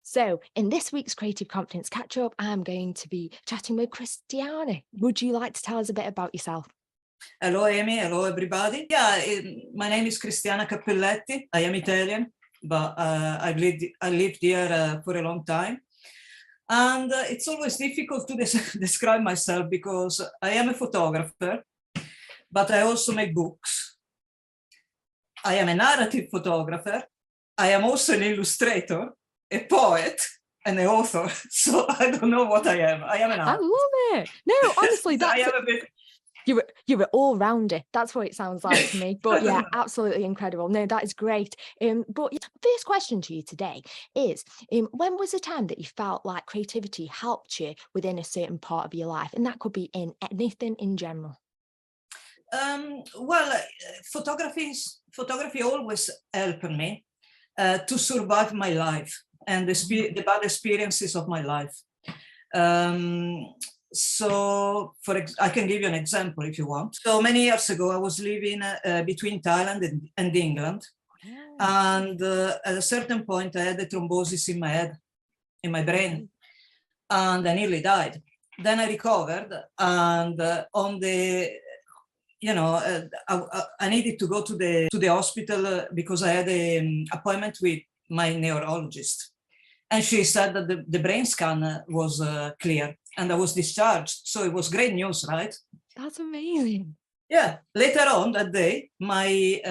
So, in this week's Creative Confidence Catch Up, I'm going to be chatting with Cristiana. Would you like to tell us a bit about yourself? Hello, Amy. Hello, everybody. Yeah, my name is Cristiana Cappelletti. I am Italian, but I lived here for a long time. And it's always difficult to describe myself because I am a photographer, but I also make books. I am a narrative photographer. I am also an illustrator, a poet, and an author. So I don't know what I am. I am an I artist. love it. No, honestly, I am a bit. You're an all-rounder. That's what it sounds like to me. But yeah, absolutely incredible. No, that is great. But first question to you today is, when was the time that you felt like creativity helped you within a certain part of your life? And that could be in anything in general. Well, photography always helped me to survive my life and the bad experiences of my life. So I can give you an example if you want. So many years ago, I was living between Thailand and England. And at a certain point, I had a thrombosis in my head, in my brain, and I nearly died. Then I recovered, and I needed to go to the hospital because I had an appointment with my neurologist. And she said that the brain scan was clear and I was discharged. So it was great news, right? That's amazing. Yeah. Later on that day, my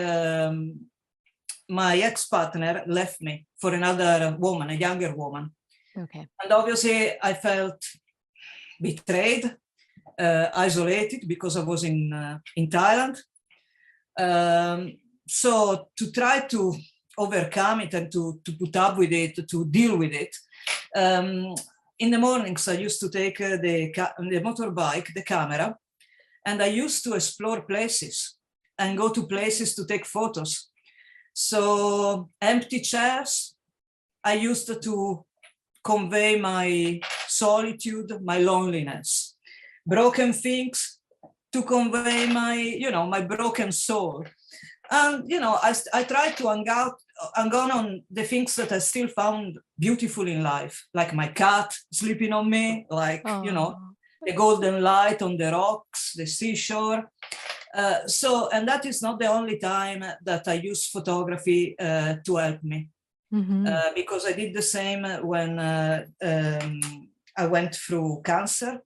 ex-partner left me for another woman, a younger woman. Okay. And obviously I felt betrayed, isolated because I was in Thailand. So to try to overcome it and to put up with it, to deal with it. In the mornings, I used to take the motorbike, the camera, and I used to explore places and go to places to take photos. So empty chairs, I used to convey my solitude, my loneliness. Broken things to convey my broken soul. And, I tried to hang on the things that I still found beautiful in life, like my cat sleeping on me, like, the golden light on the rocks, the seashore. And that is not the only time that I use photography to help me. Because I did the same when I went through cancer.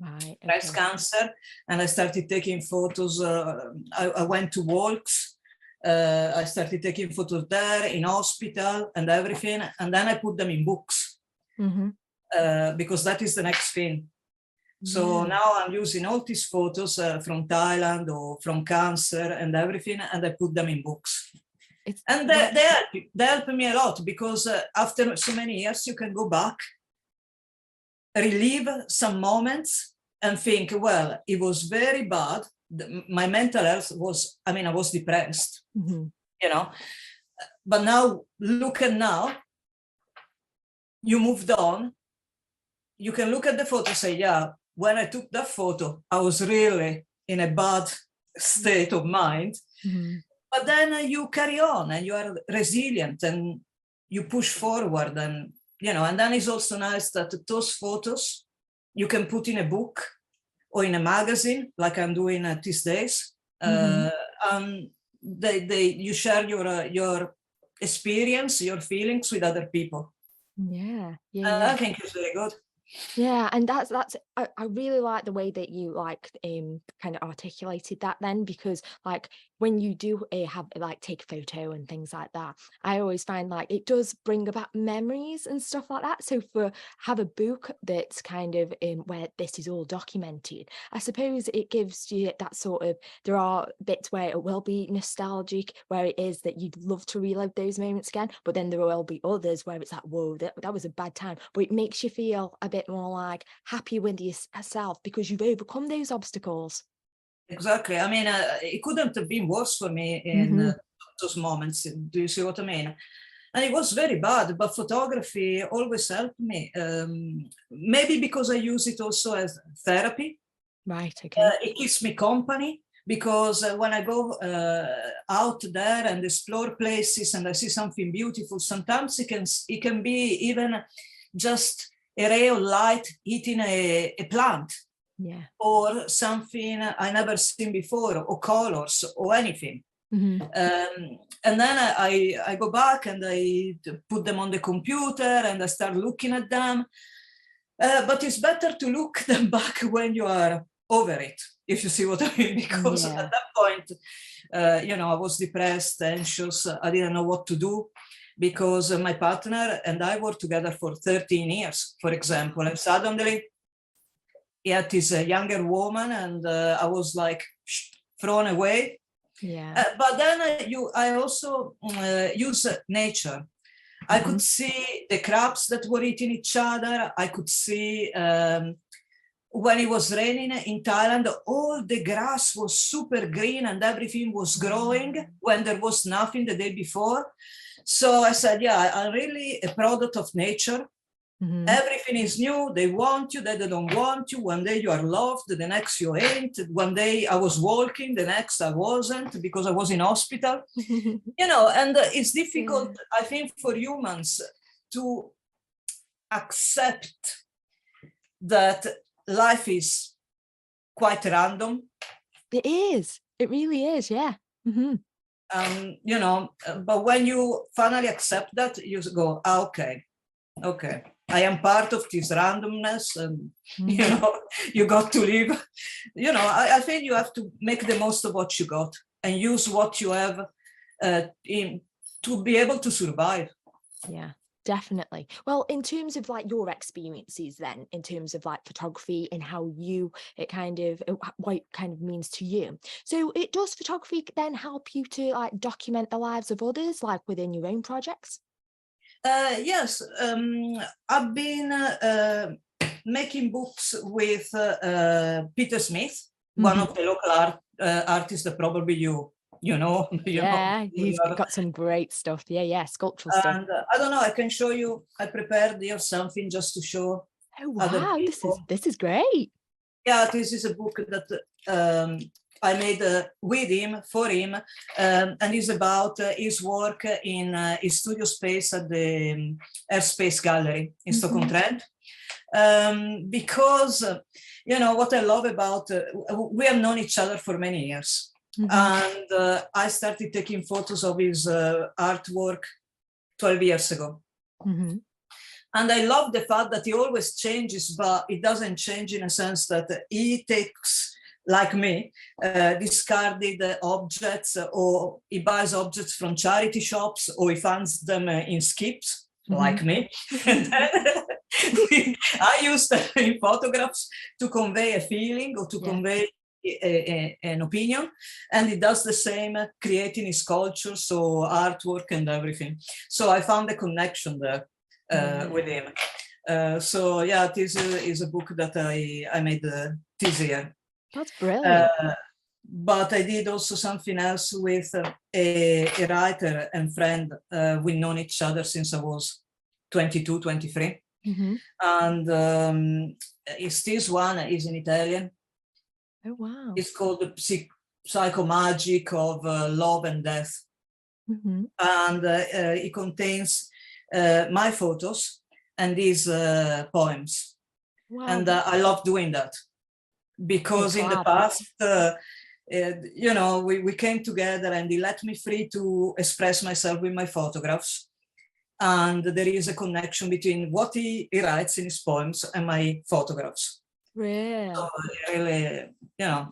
Right, Breast cancer, and I started taking photos. I went to walks. I started taking photos there in hospital and everything, and then I put them in books because that is the next thing. So now I'm using all these photos from Thailand or from cancer and everything, and I put them in books. And they help me a lot because after so many years, you can go back, relive some moments and think, well, it was very bad. My mental health was, I was depressed, but now, look at now, you moved on. You can look at the photo and say, yeah, when I took that photo, I was really in a bad state of mind. But then you carry on and you are resilient and you push forward and then it's also nice that those photos you can put in a book or in a magazine, like I'm doing these days. And you share your experience, your feelings with other people. Yeah. I think it's very good. Yeah, and that's I really like the way that you kind of articulated that then, because when you do have take a photo and things like that, I always find it does bring about memories and stuff like that. So have a book that's kind of where this is all documented, I suppose it gives you that sort of, there are bits where it will be nostalgic, where it is that you'd love to relive those moments again, but then there will be others where it's like, whoa, that was a bad time, but it makes you feel a bit more happy with yourself because you've overcome those obstacles. Exactly. It couldn't have been worse for me in those moments. Do you see what I mean? And it was very bad, but photography always helped me. Maybe because I use it also as therapy. Right, okay. It keeps me company because when I go out there and explore places and I see something beautiful, sometimes it can be even just a ray of light hitting a plant, Yeah. or something I never seen before, or colors or anything. And then I go back and I put them on the computer and I start looking at them. But it's better to look them back when you are over it, if you see what I mean, because Yeah. at that point, I was depressed, anxious, I didn't know what to do, because my partner and I were together for 13 years, for example, and suddenly he had this younger woman, and I was like thrown away. Yeah. But then I also use nature. I could see the crabs that were eating each other. I could see when it was raining in Thailand, all the grass was super green and everything was growing when there was nothing the day before. So I said, yeah, I'm really a product of nature. Everything is new. They want you, they don't want you. One day you are loved, the next you ain't. One day I was walking, the next I wasn't, because I was in hospital. And it's difficult, Yeah. I think, for humans to accept that life is quite random. It is. It really is. Yeah. But when you finally accept that, you go, okay, I am part of this randomness, and you got to live. I think you have to make the most of what you got and use what you have to be able to survive. Yeah, definitely. Well, in terms of like your experiences then, in terms of like photography and how it kind of, what it kind of means to you. So does photography then help you to like document the lives of others, like within your own projects? Yes, I've been making books with Peter Smith, one of the local artists that probably you know. Yeah, he's got some great stuff. Yeah, sculptural stuff. And I don't know, I can show you, I prepared here something just to show Oh other wow, people. this is great. Yeah, this is a book that I made with him, for him, and it's about his work in his studio space at the Airspace Gallery in Stockholm-Trent. Because, what I love about, we have known each other for many years. And I started taking photos of his artwork 12 years ago. And I love the fact that he always changes, but it doesn't change in a sense that he takes, like me, discarded objects, or he buys objects from charity shops, or he finds them in skips, like me. And then I use them in photographs to convey a feeling or to convey an opinion, and he does the same creating his sculptures or artwork and everything. So I found a connection there with him. So yeah, this is a book that I made this year. That's brilliant. But I did also something else with a writer and friend. We've known each other since I was 22, 23. And this one is in Italian. Oh wow. It's called the Psychomagic of Love and Death. And it contains my photos and these poems. Wow. And I love doing that, because in the past, we came together and he let me free to express myself with my photographs. And there is a connection between what he writes in his poems and my photographs. Really? So really,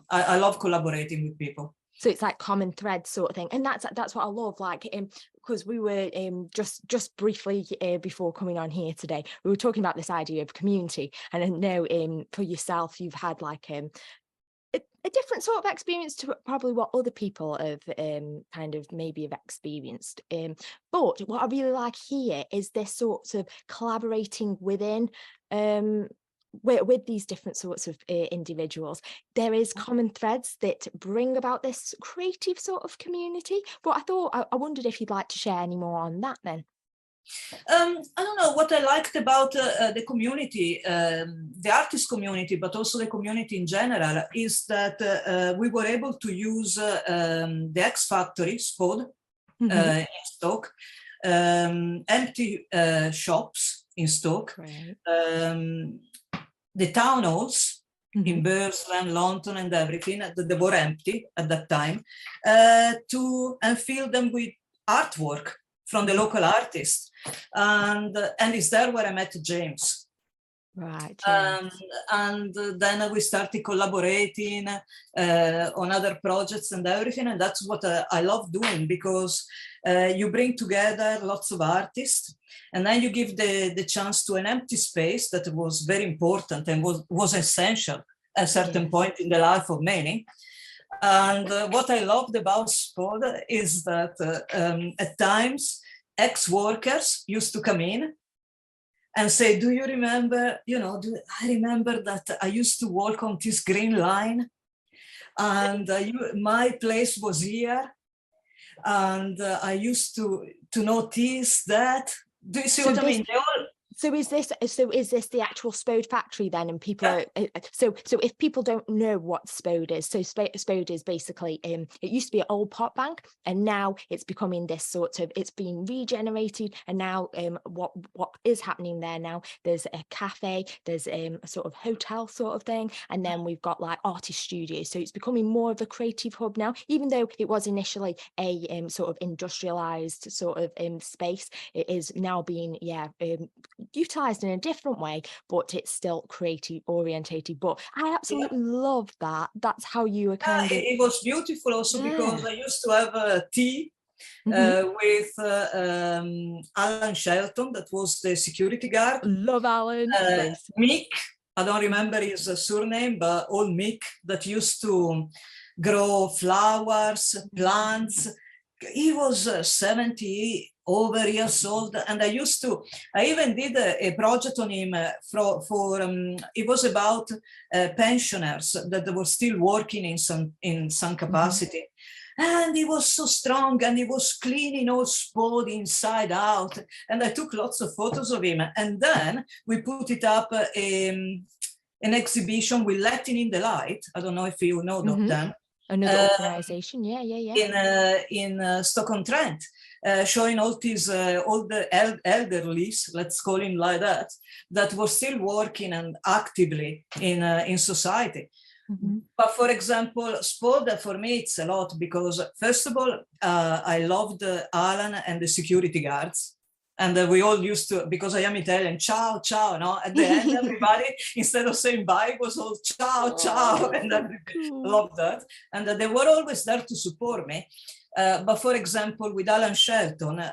I love collaborating with people. So it's like common thread sort of thing, and that's what I love. Like, because we were just briefly before coming on here today, we were talking about this idea of community, and I know for yourself, you've had like a different sort of experience to probably what other people have kind of maybe have experienced. But what I really like here is this sort of collaborating within. With these different sorts of individuals, there is common threads that bring about this creative sort of community. But I wondered if you'd like to share any more on that then. I don't know what I liked about the community, the artist community, but also the community in general, is that we were able to use the X Factory, SPOD, in Stoke, empty shops in Stoke, the town halls in Burslem, London, and everything that they were empty at that time, and fill them with artwork from the local artists, and it's there where I met James. Right. Yes. And then we started collaborating on other projects and everything, and that's what I love doing, because you bring together lots of artists, and then you give the chance to an empty space that was very important and was essential at a certain point in the life of many. And what I loved about sport is that at times ex-workers used to come in and say, do you remember, I remember that I used to walk on this green line, and my place was here, and I used to notice that. Do you see what I mean? So is this the actual Spode factory then? And people are, so if people don't know what Spode is, so Spode is basically it used to be an old pot bank, and now it's becoming this sort of, it's being regenerated, and now what is happening there now, there's a cafe, there's a sort of hotel sort of thing, and then we've got like artist studios, so it's becoming more of a creative hub now, even though it was initially a sort of industrialized sort of space. It is now being utilized in a different way, but it's still creative orientated. But I absolutely love that. That's how you were kind of. It was beautiful also because I used to have tea with Alan Shelton, that was the security guard. Love Alan. Mick, I don't remember his surname, but old Mick, that used to grow flowers, plants. He was 70 over years old, and I even did a project on him it was about pensioners that were still working in some capacity. And he was so strong, and he was cleaning all sport inside out, and I took lots of photos of him, and then we put it up an exhibition with Letting in the Light. I don't know if you know them. Another organization, in Stoke-on-Trent, showing all these all the elderlies, let's call him like that were still working and actively in society. But for example, sport for me it's a lot, because first of all I loved Alan and the security guards. And we all used to, because I am Italian, ciao, ciao, no? At the end, everybody, instead of saying bye, was all ciao, ciao, and I loved that. And they were always there to support me. But for example, with Alan Shelton, I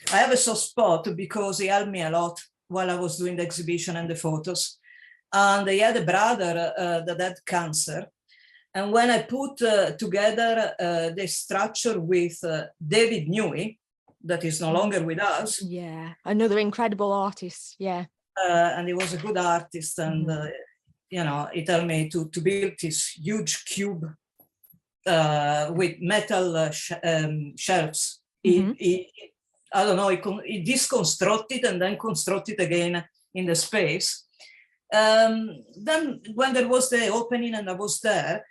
have a soft spot because he helped me a lot while I was doing the exhibition and the photos. And he had a brother that had cancer. And when I put together the structure with David Newey, that is no longer with us. Yeah, another incredible artist, and he was a good artist, and he told me to build this huge cube with metal shelves. I don't know, he deconstructed and then constructed again in the space. Then when there was the opening and I was there,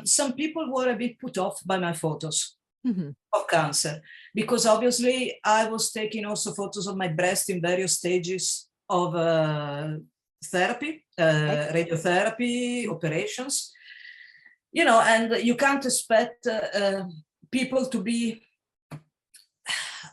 some people were a bit put off by my photos of cancer, because obviously I was taking also photos of my breast in various stages of therapy, radiotherapy, operations, and you can't expect people to be,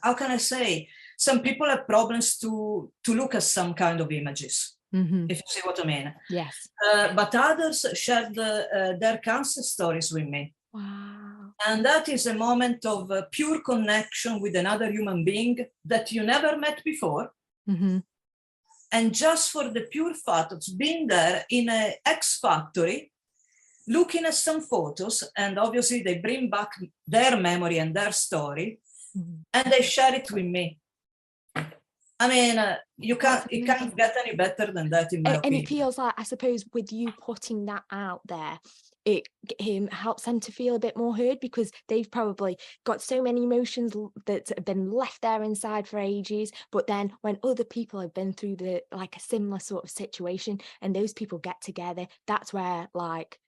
how can I say, some people have problems to look at some kind of images. If you see what I mean. Yes. But others shared their cancer stories with me. Wow. And that is a moment of pure connection with another human being that you never met before. And just for the pure fact of being there in an X Factory, looking at some photos, and obviously they bring back their memory and their story, and they share it with me. I mean, it can't get any better than that, in my opinion. And it feels like, I suppose, with you putting that out there, it helps them to feel a bit more heard, because they've probably got so many emotions that have been left there inside for ages. But then when other people have been through like a similar sort of situation, and those people get together, that's where like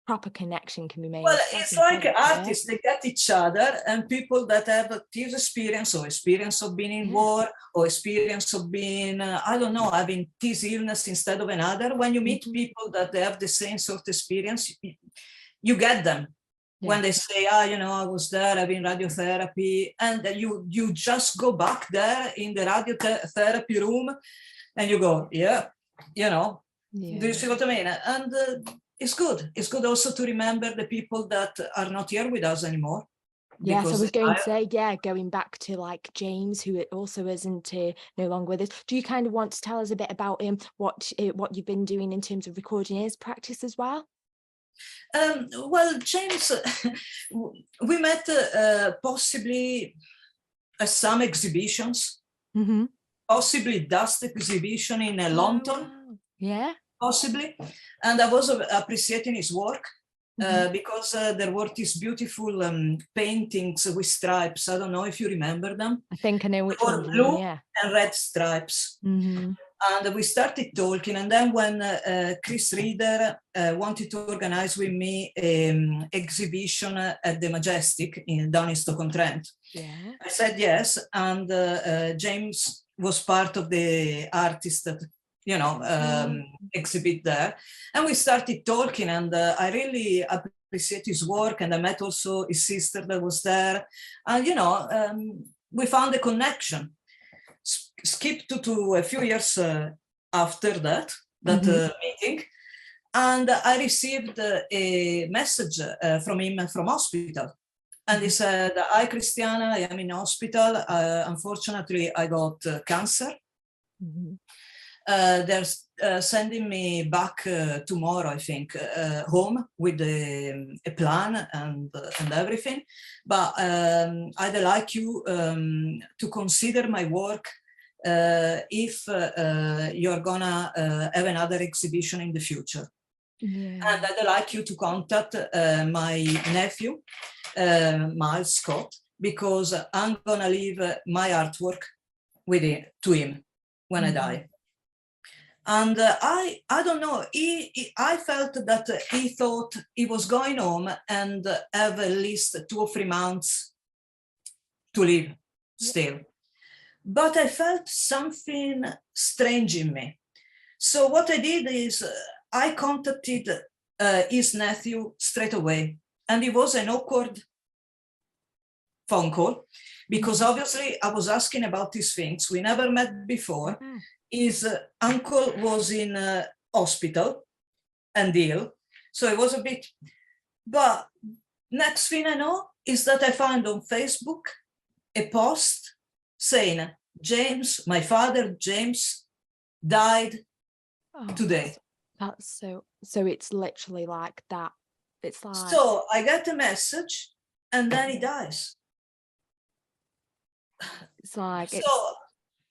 proper connection can be Well, made. That's it's like incredible. Yeah. artists, they get each other, and people that have a tears experience or experience of being in Yeah. war or experience of being, I don't know, having this illness instead of another. When you meet people that they have the same sort of experience, you get them. When Yeah. they say, I was there having radiotherapy, and you just go back there in the radiotherapy room and you go, yeah, do you see what I mean? And it's good. It's good also to remember the people that are not here with us anymore. Yes, I Because was going to say, yeah, going back to like James, who also isn't no longer with us. Do you kind of want to tell us a bit about what you've been doing in terms of recording his practice as well? Well, James, we met possibly at some exhibitions, possibly dust exhibition in London, Wow. Yeah. possibly. And I was appreciating his work because there were these beautiful paintings with stripes. I don't know if you remember them. I think I know which Or ones you mean, blue yeah. and red stripes. And we started talking. And then when Chris Reader wanted to organize with me an exhibition at the Majestic down in Stoke-on-Trent, Yeah. I said yes. And James was part of the artists that, exhibit there. And we started talking, and I really appreciate his work. And I met also his sister that was there. And, we found a connection. Skip to a few years after that meeting, and I received a message from him from hospital, and he said, "Hi, Cristiana, I am in hospital. Unfortunately, I got cancer. They're sending me back tomorrow, I think, home with a plan and everything. But I'd like you to consider my work if you're gonna have another exhibition in the future. Yeah. And I'd like you to contact my nephew, Miles Scott, because I'm gonna leave my artwork to him when I die." And I don't know, I felt that he thought he was going home and have at least 2 or 3 months to live still. But I felt something strange in me. So what I did is I contacted his nephew straight away. And it was an awkward phone call, because obviously I was asking about these things. We never met before. His uncle was in hospital and ill, so it was a bit. But next thing I know is that I found on Facebook a post saying, "James, my father James, died today." That's so it's literally like that. It's like, so I get a message, and then he dies. It's like, so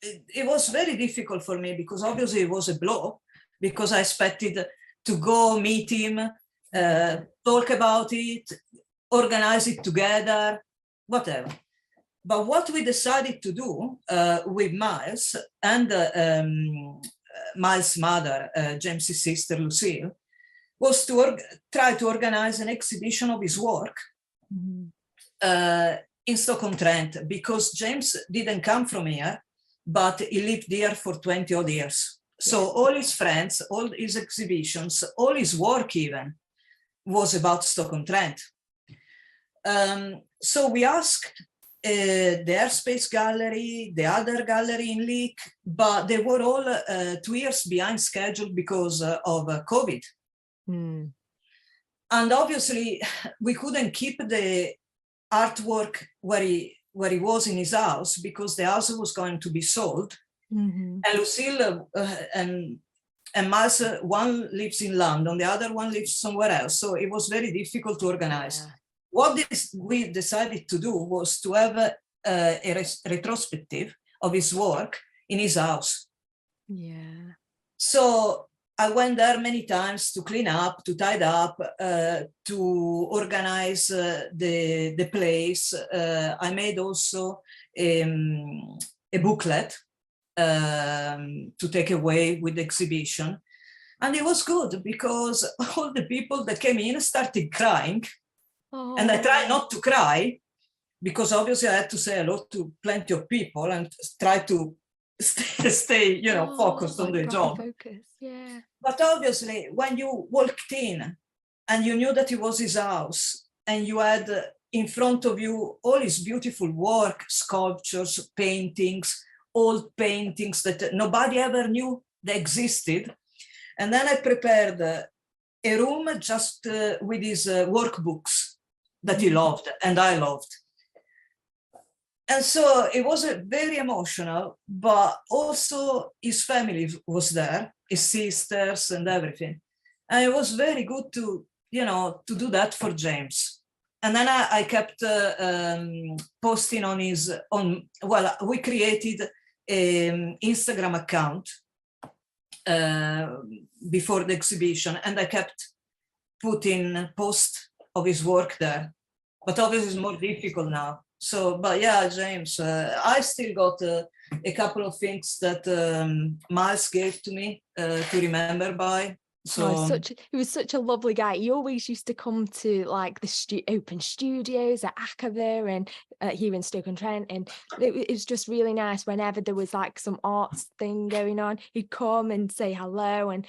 it was very difficult for me, because obviously it was a blow, because I expected to go meet him, talk about it, organize it together, whatever. But what we decided to do with Miles and Miles' mother, James's sister Lucille, was to try to organize an exhibition of his work in Stoke-on-Trent, because James didn't come from here, but he lived here for 20 odd years. So all his friends, all his exhibitions, all his work even was about Stoke-on-Trent. So we asked the Airspace Gallery, the other gallery in Leek, but they were all 2 years behind schedule because of COVID. And obviously we couldn't keep the artwork where he was in his house, because the house was going to be sold. And Lucille and Miles, one lives in London, the other one lives somewhere else. So it was very difficult to organize. What we decided to do was to have a retrospective of his work in his house. So I went there many times to clean up, to tidy up, to organize the place. I made also a booklet to take away with the exhibition. And it was good because all the people that came in started crying. Oh. And I tried not to cry because obviously I had to say hello to plenty of people and try to stay focused on the job. Focus, yeah. But obviously, when you walked in and you knew that it was his house and you had in front of you all his beautiful work, sculptures, paintings, old paintings that nobody ever knew they existed. And then I prepared a room just with his workbooks that he loved and I loved. And so it was very emotional, but also his family was there, his sisters and everything. And it was very good to do that for James. And then I kept posting on we created an Instagram account before the exhibition, and I kept putting posts of his work there. But obviously it's more difficult now. So, but yeah, James, I still got a couple of things that Miles gave to me to remember by. So he was such a lovely guy. He always used to come to like the open studios at Akava and here in Stoke-on-Trent, and it was just really nice. Whenever there was like some arts thing going on, he'd come and say hello, and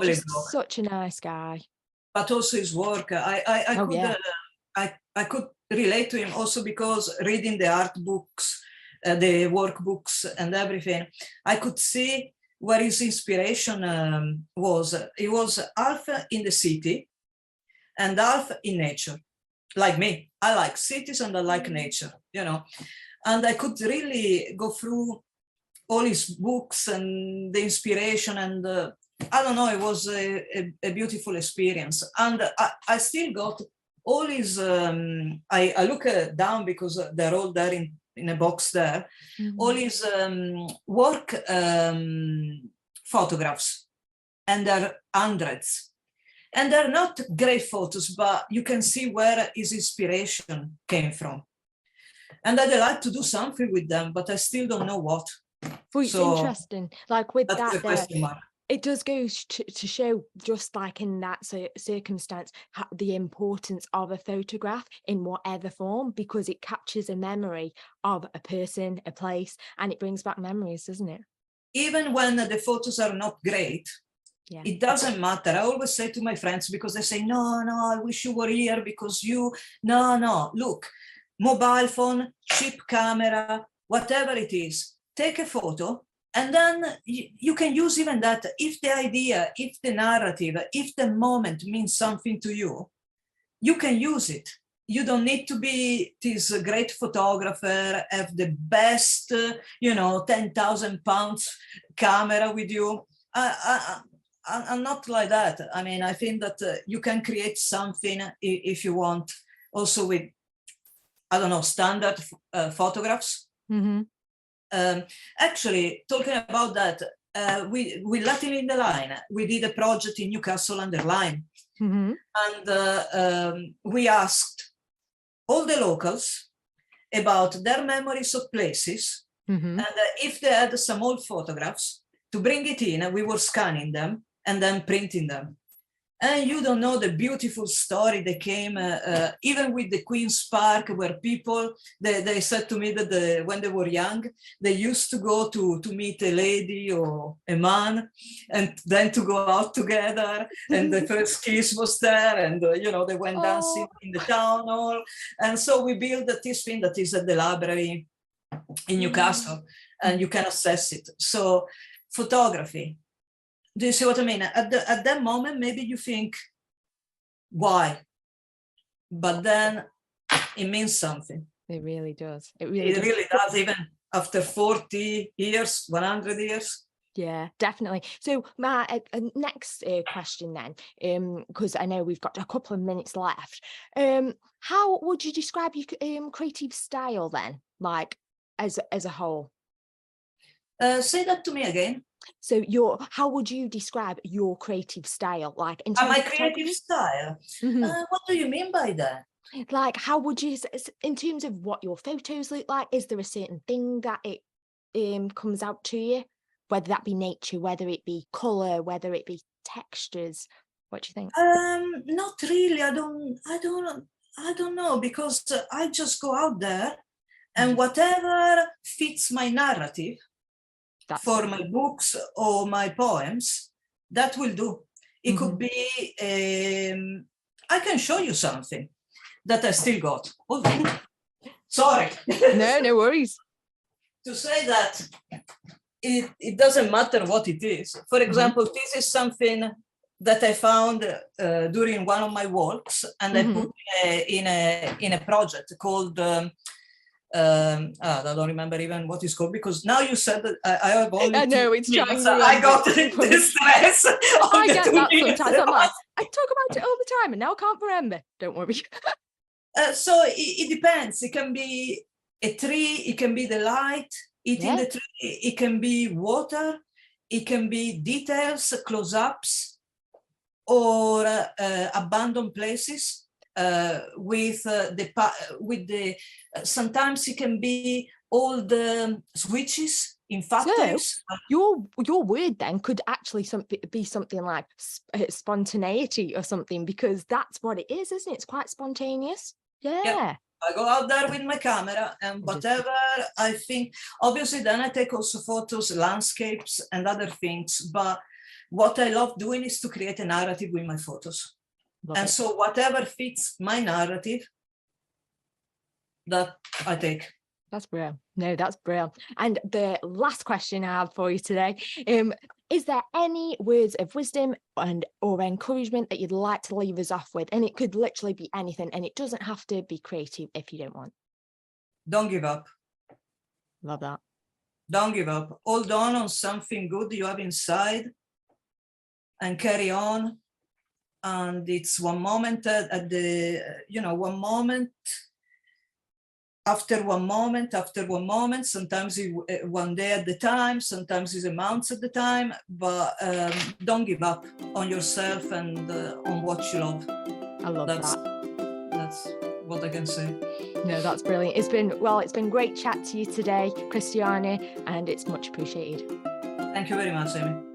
just such a nice guy. But also his work, I could relate to him also because reading the art books, the workbooks and everything, I could see where his inspiration was. He was half in the city and half in nature, like me. I like cities and I like nature, and I could really go through all his books and the inspiration, and I don't know, it was a beautiful experience. And I still got all his, I look down because they're all there in a box there, all his work photographs, and they're hundreds. And they're not great photos, but you can see where his inspiration came from. And I'd like to do something with them, but I still don't know what. Well, it's interesting. Like with that, it does go to show, just like in that circumstance, the importance of a photograph in whatever form, because it captures a memory of a person, a place, and it brings back memories, doesn't it? Even when the photos are not great, it doesn't matter. I always say to my friends, because they say, no, I wish you were here because no, look, mobile phone, cheap camera, whatever it is, take a photo. And then you can use even that. If the idea, if the narrative, if the moment means something to you, you can use it. You don't need to be this great photographer, have the best, 10,000 pounds camera with you. I'm not like that. I mean, I think that you can create something if you want, also with, I don't know, standard photographs. Mm-hmm. Actually, talking about that, with Latin in the Line, we did a project in Newcastle under Lyme, and we asked all the locals about their memories of places, and if they had some old photographs, to bring it in. We were scanning them and then printing them. And you don't know the beautiful story that came, even with the Queen's Park, where people, they said to me that when they were young, they used to go to meet a lady or a man, and then to go out together, and the first kiss was there, and they went dancing in the town hall. And so we built this thing that is at the library in Newcastle, and you can access it. So photography. Do you see what I mean? At that moment, maybe you think, why? But then it means something. It really does. It really does, even after 40 years, 100 years. Yeah, definitely. So my next question then, because I know we've got a couple of minutes left. How would you describe your creative style then, like as a whole? Say that to me again. So how would you describe your creative style, like in terms My of creative photography? style. Mhm. What do you mean by that? Like, how would you in terms of what your photos look like, is there a certain thing that it comes out to you? Whether that be nature, whether it be color, whether it be textures. What do you think? Not really. I don't know, because I just go out there, and Mhm. whatever fits my narrative That's for it. my books or my poems, that will do. It could Mhm. be, I can show you something that I still got. Hold on. Sorry. No, no worries. To say that it doesn't matter what it is. For Mhm. example, this is something that I found during one of my walks, and I put Mhm. in a project called I don't remember even what it's called, because now you said that I have only I two know, it's trying minutes. to I remember got it. the stress of I the get two that minutes. sometimes. I'm like, I talk about it all the time and now I can't remember. Don't worry. So it depends. It can be a tree, it can be the light eating Yeah. the tree, it can be water, it can be details, close-ups, or abandoned places with the sometimes it can be all the switches in So factories. your word then could actually be something like spontaneity or something, because that's what it is, isn't it? It's quite spontaneous. Yeah, Yeah. I go out there with my camera, and Just whatever I think, obviously then I take also photos, landscapes and other things, but what I love doing is to create a narrative with my photos. love And it. so whatever fits my narrative, that I take. That's brilliant. No, that's brilliant. And the last question I have for you today, is there any words of wisdom and or encouragement that you'd like to leave us off with? And it could literally be anything, and it doesn't have to be creative if you don't want. Don't give up. Love that. Don't give up. Hold on something good you have inside and carry on. And it's one moment at the, one moment after one moment after one moment. Sometimes one day at the time, sometimes it's a month at the time, but don't give up on yourself and on what you love. I love That's that. that's what I can say. No, that's brilliant. It's been great chat to you today, Cristiane, and it's much appreciated. Thank you very much, Amy.